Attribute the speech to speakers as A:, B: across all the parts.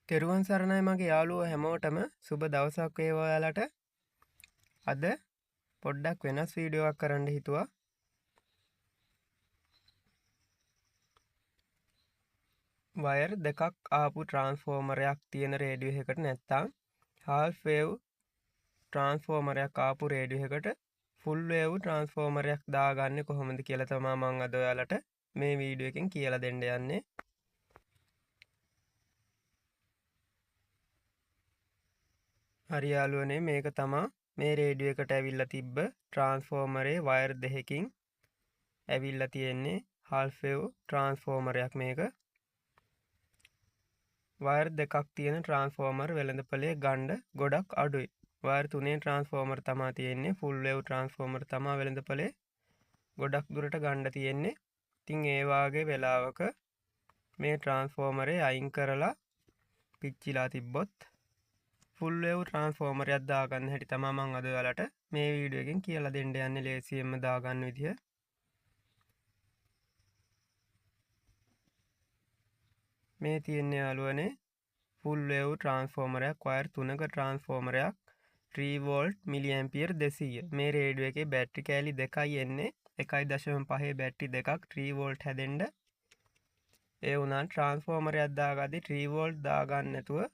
A: තෙරුවන් සරණයි මගේ යාළුවෝ හැමෝටම සුබ දවසක් වේවා ඔයාලට. අද පොඩ්ඩක් වෙනස් වීඩියෝ එකක් කරන්න හිතුවා. වයර් දෙකක් ආපු ට්‍රාන්ස්ෆෝමරයක් තියෙන රේඩියෝ එකකට නැත්තම් හාල්ෆ් වේව් ට්‍රාන්ස්ෆෝමරයක් ආපු රේඩියෝ එකට ෆුල් වේව් ට්‍රාන්ස්ෆෝමරයක් දාගන්නේ කොහොමද කියලා තමයි මම අද ඔයාලට මේ වීඩියෝ එකෙන් කියලා දෙන්න යන්නේ. හරි යාළුවනේ, මේක තමයි මේ රේඩියෝ එකට ඇවිල්ලා තිබ්බ ට්‍රාන්ස්ෆෝමරේ වයර් දෙකකින් ඇවිල්ලා තියෙන්නේ හාල්ෆ් වේව් ට්‍රාන්ස්ෆෝමරයක්. මේක වයර් දෙකක් තියෙන ට්‍රාන්ස්ෆෝමර් වෙළඳපොලේ ගන්න ගොඩක් අඩුයි. වයර් තුනේ ට්‍රාන්ස්ෆෝමර් තමයි තියෙන්නේ. ෆුල් වේව් ට්‍රාන්ස්ෆෝමර් තමයි වෙළඳපොලේ ගොඩක් දුරට ගන්න තියෙන්නේ. ඉතින් ඒ වාගේ වෙලාවක මේ ට්‍රාන්ස්ෆෝමරේ අයින් කරලා පිච්චිලා තිබ්බොත් ෆුල් වේව් ට්‍රාන්ස්ෆෝමරයක් දාගන්න හැටි තමයි මම අද ඔයාලට මේ වීඩියෝ එකෙන් කියලා දෙන්න යන්නේ. ලේසියෙන්ම දාගන්න විදිය. මේ තියෙන්නේ යාළුවනේ ෆුල් වේව් ට්‍රාන්ස්ෆෝමරයක්, වයර් 3ක ට්‍රාන්ස්ෆෝමරයක්, 3 වෝල්ට් මිලි ඇම්පියර් 200. මේ රේඩියෝ එකේ බැටරි කෑලි දෙකයි එන්නේ. 1.5 බැටරි දෙකක් 3 වෝල්ට් හැදෙන්න. ඒ වුණා ට්‍රාන්ස්ෆෝමරයක් දාගද්දි 3 වෝල්ට් දාගන්න නැතුව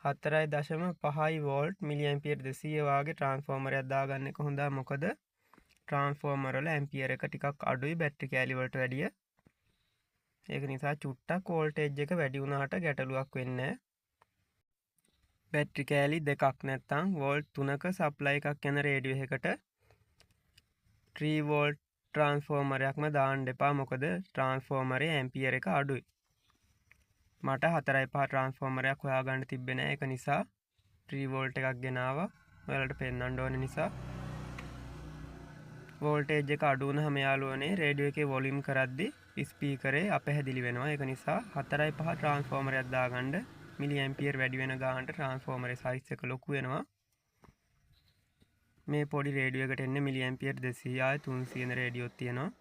A: 4.5 වෝල්ට් මිලි ඇම්පියර් 200 වාගේ ට්‍රාන්ස්ෆෝමරයක් දාගන්න එක හොඳයි. මොකද ට්‍රාන්ස්ෆෝමර් වල ඇම්පියර් එක ටිකක් අඩුයි බැටරි කෑලි වලට වැඩිය. ඒක නිසා චුට්ටක් වෝල්ටේජ් එක වැඩි වුණාට ගැටලුවක් වෙන්නේ නැහැ. බැටරි කෑලි දෙකක් නැත්තම් වෝල්ට් 3ක සප්ලයි එකක් යන රේඩියෝ එකකට 3 වෝල්ට් ට්‍රාන්ස්ෆෝමරයක්ම දාන්න එපා. මොකද ට්‍රාන්ස්ෆෝමරේ ඇම්පියර් එක අඩුයි. මට 4.5 ට්‍රාන්ස්ෆෝමරයක් හොයාගන්න තිබ්බේ නැහැ. ඒක නිසා 3 වෝල්ට් එකක් ගෙනාවා. ඔයාලට පෙන්වන්න ඕන නිසා. වෝල්ටේජ් එක අඩු වුණාම යාළුවනේ රේඩියෝ එකේ වොලියුම් කරද්දි ස්පීකරේ අපැහැදිලි වෙනවා. ඒක නිසා 4.5 ට්‍රාන්ස්ෆෝමරයක් දාගන්න. මිලි ඇම්පියර් වැඩි වෙන ගානට ට්‍රාන්ස්ෆෝමරේ සයිස් එක ලොකු වෙනවා. මේ පොඩි රේඩියෝ එකට එන්නේ මිලි ඇම්පියර් 200යි 300 න රේඩියෝත් තියෙනවා.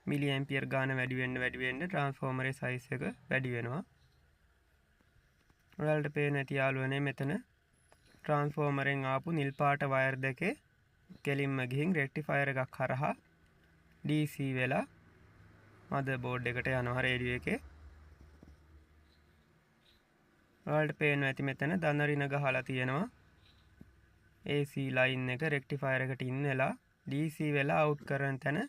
A: මිලි ඇම්පියර් ගාන වැඩි වෙන්න ට්‍රාන්ස්ෆෝමරේ සයිස් එක වැඩි වෙනවා. ඔයාලට පේන ඇති යාළුවනේ මෙතන ට්‍රාන්ස්ෆෝමරෙන් ආපු නිල් පාට වයර් දෙකේ කෙලින්ම ගිහින් රෙක්ටිෆයර් එකක් හරහා DC වෙලා මදර් බෝඩ් එකට යනවා රේඩියෝ එකේ. ඔයාලට පේනවා ඇති මෙතන ධන ඍණ ගහලා තියෙනවා. AC ලයින් එක රෙක්ටිෆයර් එකට ඉන් වෙලා DC වෙලා අවුට් කරන තැන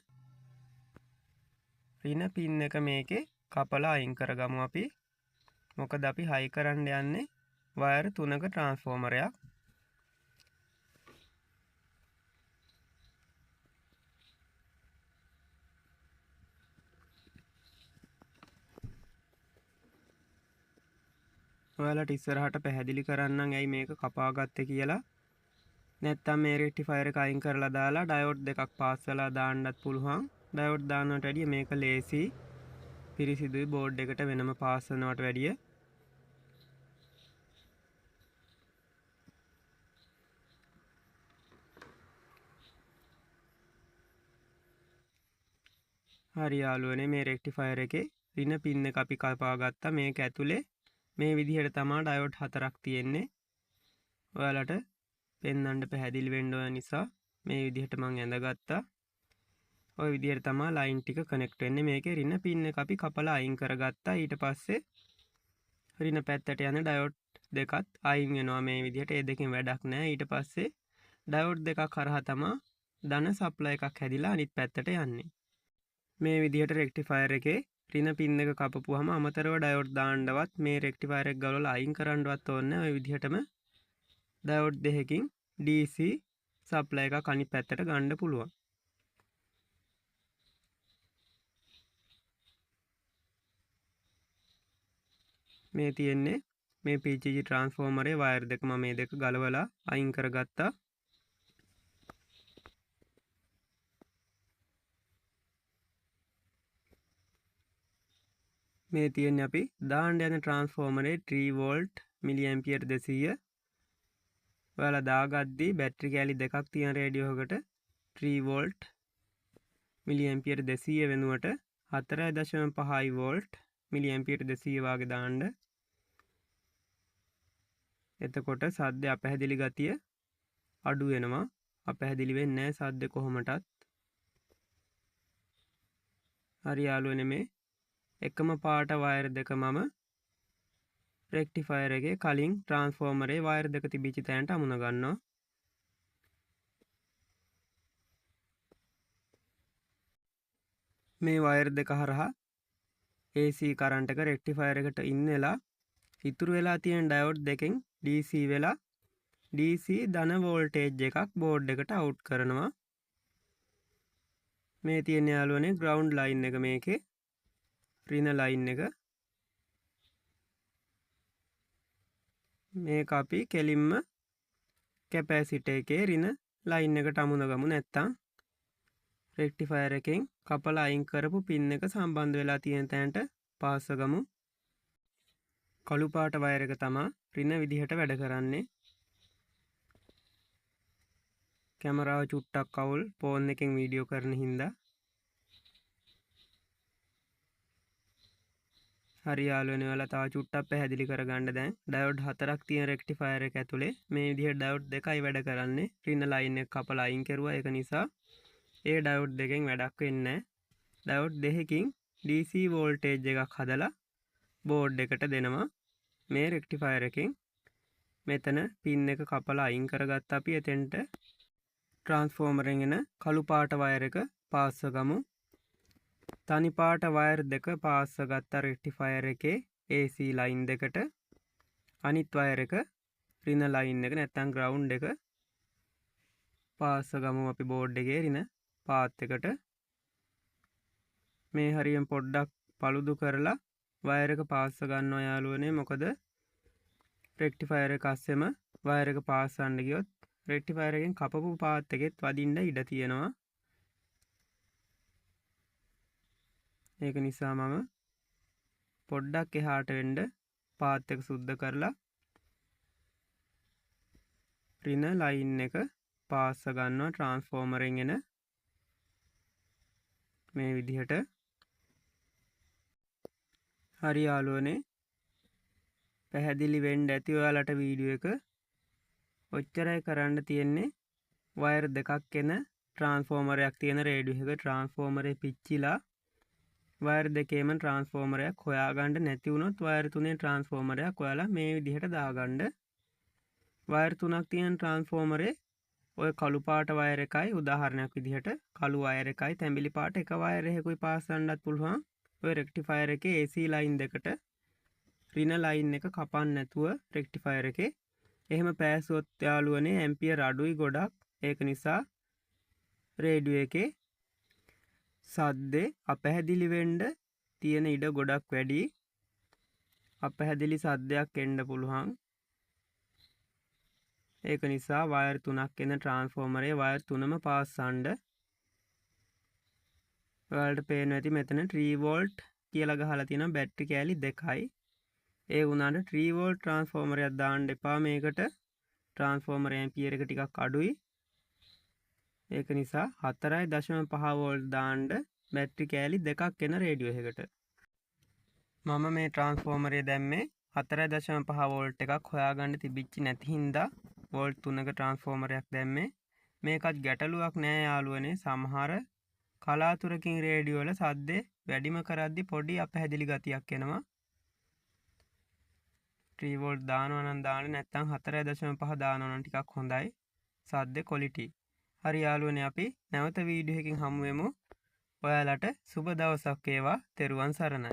A: ඍණ පින් එක මේකේ කපලා අයින් කරගමු අපි. මොකද අපි හයි කරන්න යන්නේ වයර් 3ක ට්‍රාන්ස්ෆෝමරයක්. ඔයාලට ඉස්සරහට පැහැදිලි කරන්නම් ඇයි මේක කපාගත්තේ කියලා. නැත්තම් මේ රෙක්ටිෆයර් එක අයින් කරලා දාලා ඩයෝඩ් දෙකක් පාස් වෙලා දාන්නත් පුළුවන්. ඩයෝඩ් දාන්නට වැඩිය මේක ලේසි. පිරිසිදුයි බෝඩ් එකට වෙනම පාස් කරනවට වැඩිය. හරි යාළුවනේ, මේ රෙක්ටිෆයර් එකේ ඍණ පින් එක අපි කපා ගත්තා. මේක ඇතුලේ මේ විදිහට තමයි ඩයෝඩ් 4ක් තියෙන්නේ. ඔයාලට පෙන්වන්න පැහැදිලි වෙන්න ඕන නිසා මේ විදිහට මම ඇඳගත්තා. ওই විදිහට තමයි ලයින් ටික කනෙක්ට් වෙන්නේ. මේකේ ඍණ පින් එක අපි කපලා අයින් කරගත්තා. ඊට පස්සේ ඍණ පැත්තට යන ඩයෝඩ් දෙකත් අයින් වෙනවා මේ විදිහට. ඒ දෙකෙන් වැඩක් නැහැ. ඊට පස්සේ ඩයෝඩ් දෙකක් හරහා තමයි ධන සප්ලයි එකක් හැදිලා අනිත් පැත්තට යන්නේ. මේ විදිහට රෙක්ටිෆයර් එකේ ඍණ පින් එක කපපුවාම අමතරව ඩයෝඩ් දාන්නවත් මේ රෙක්ටිෆයර් එක ගලවලා අයින් කරන්නවත් ඕනේ නැහැ. ওই විදිහටම ඩයෝඩ් දෙකකින් DC සප්ලයි එකක් අනිත් පැත්තට ගන්න පුළුවන්. මේ තියෙන්නේ මේ PGG ට්‍රාන්ස්ෆෝමරේ වයර් දෙක. මම මේ දෙක ගලවලා අයින් කරගත්තා. මේ තියෙන්නේ අපි දාන්න යන ට්‍රාන්ස්ෆෝමරේ 3 වෝල්ට් මිලි ඇම්පියර් 200. ඔයාලා දාගද්දී බැටරි කෑලි දෙකක් තියෙන රේඩියෝ එකට 3 වෝල්ට් මිලි ඇම්පියර් 200 වෙනුවට 4.5 වෝල්ට් මිලි ඇම්පියර් 200 වාගේ දාන්න. එතකොට සද්ද අපැහැදිලි ගතිය අඩු වෙනවා. අපැහැදිලි වෙන්නේ නැහැ සද්ද කොහොමටත්. හරි යාළුවනේ මේ එකම පාට වයර් දෙක මම රෙක්ටිෆයර් එකේ කලින් ට්‍රාන්ස්ෆෝමරේ වයර් දෙක තිබිච්ච තැනට අමුණ ගන්නවා. මේ වයර් දෙක හරහා AC කරන්ට් එක රෙක්ටිෆයර් එකට ඉන් වෙලා ඉතුරු වෙලා තියෙන ඩයෝඩ් දෙකෙන් DC වෙලා DC ධන වෝල්ටේජ් එකක් බෝඩ් එකට අවුට් කරනවා. මේ තියෙන යාළුවනේ ග්‍රවුන්ඩ් ලයින් එක මේකේ ඍණ ලයින් එක. මේක අපි කෙලින්ම කැපැසිටර් එකේ ඍණ ලයින් එකට අමුණ ගමු. නැත්තම් රෙක්ටිෆයර් එකෙන් කපලා අයින් කරපු පින් එක සම්බන්ධ වෙලා තියෙන තැනට පාස් ගමු. කළු පාට වයර් එක තමයි ඍණ විදිහට වැඩ කරන්නේ. කැමරාව චුට්ටක් අවුල් ෆෝන් එකෙන් වීඩියෝ කරන හින්දා. හරි යාළුවනේ ඔයාලා තව චුට්ටක් පැහැදිලි කරගන්න දැන් ඩයෝඩ් 4ක් තියෙන රෙක්ටිෆයර් එක ඇතුලේ මේ විදිහට ඩයෝඩ් දෙකයි වැඩ කරන්නේ. ඍණ ලයින් එක කපලා අයින් කරුවා. ඒක නිසා ඒ ඩයෝඩ් දෙකෙන් වැඩක් වෙන්නේ නැහැ. ඩයෝඩ් දෙකකින් DC වෝල්ටේජ් එකක් හදලා බෝඩ් එකට දෙනවා. මේ රෙක්ටිෆයර් එකෙන් මෙතන පින් එක කපලා අයින් කරගත්ත අපි එතෙන්ට ට්‍රාන්ස්ෆෝමරෙන් එන කළු පාට වයර් එක පාස් ගමු. තනි පාට වයර් දෙක පාස් ගත්ත රෙක්ටිෆයර් එකේ AC ලයින් දෙකට අනිත් වයර් එක ඍණ ලයින් එක නැත්නම් ග්‍රවුන්ඩ් එක පාස් ගමු අපි බෝඩ් එකේ ඍණ පාත් එකට. මේ හරියෙන් පොඩ්ඩක් paludu කරලා වයර් එක පාස් ගන්නවා යාළුවනේ. මොකද රෙක්ටිෆයර් එක අස්සෙම වයර් එක පාස් ගන්න ගියොත් රෙක්ටිෆයර් එකෙන් කපපු පාත් එකෙත් වදින්න ඉඩ තියෙනවා. ඒක නිසා මම පොඩ්ඩක් එහාට වෙන්න පාත් එක සුද්ධ කරලා ඍණ ලයින් එක පාස් ගන්නවා ට්‍රාන්ස්ෆෝමරෙන් එන මේ විදිහට. හරි යාළුවනේ පැහැදිලි වෙන්න ඇති ඔයාලට වීඩියෝ එක. ඔච්චරයි කරන්න තියෙන්නේ. වයර් දෙකක් එන ට්‍රාන්ස්ෆෝමරයක් තියෙන රේඩියෝ එක ට්‍රාන්ස්ෆෝමරේ පිච්චිලා වයර් දෙකේම ට්‍රාන්ස්ෆෝමරයක් හොයාගන්න නැති වුණොත් වයර් තුනේ ට්‍රාන්ස්ෆෝමරයක් ඔයාලා මේ විදිහට දාගන්න. වයර් තුනක් තියෙන ට්‍රාන්ස්ෆෝමරේ ඔය කළු පාට වයර් එකයි උදාහරණයක් විදිහට කළු වයර් එකයි තැඹිලි පාට එක වයර් එකකුයි පාස් කරන්නත් පුළුවන්. ඔය රෙක්ටිෆයර් එකේ AC ලයින් දෙකට ඍණ ලයින් එක කපන්න නැතුව රෙක්ටිෆයර් එකේ එහෙම පෑසුවොත් යාළුවනේ ඇම්පියර් අඩුයි ගොඩක්. ඒක නිසා රේඩියෝ එකේ සද්දේ අපැහැදිලි වෙන්න තියෙන ඉඩ ගොඩක් වැඩි. අපැහැදිලි සද්දයක් එන්න පුළුවන්. ඒක නිසා වයර් තුනක් එන ට්‍රාන්ස්ෆෝමරේ වයර් තුනම පාස් ගන්න. ඔයාලට පේනවා ඇති මෙතන 3 වෝල්ට් කියලා ගහලා තියෙනවා බැටරි කෑලි දෙකයි. ඒ වුණාට 3 වෝල්ට් ට්‍රාන්ස්ෆෝමරයක් දාන්න එපා. මේකට ට්‍රාන්ස්ෆෝමර් ඇම්පියර් එක ටිකක් අඩුයි. ඒක නිසා 4.5 වෝල්ට් දාන්න බැටරි කෑලි දෙකක් එන රේඩියෝ එකකට. මම මේ ට්‍රාන්ස්ෆෝමරේ දැම්මේ 4.5 වෝල්ට් එකක් හොයාගන්න තිබිච්ච නැති හින්දා වෝල්ට් 3ක ට්‍රාන්ස්ෆෝමරයක් දැම්මේ. මේකත් ගැටලුවක් නෑ යාළුවනේ. සමහර කලාතුරකින් රේඩියෝ වල සද්දේ වැඩිම කරද්දි පොඩි අපැහැදිලි ගතියක් එනවා. 3 වෝල්ට් දානවා නම් දාන්න, නැත්නම් 4.5 දානවා නම් ටිකක් හොඳයි සද්දේ ක්වොලිටි. හරි යාළුවනේ අපි නැවත වීඩියෝ එකකින් හමු වෙමු. ඔයාලට සුබ දවසක් වේවා. තෙරුවන් සරණයි.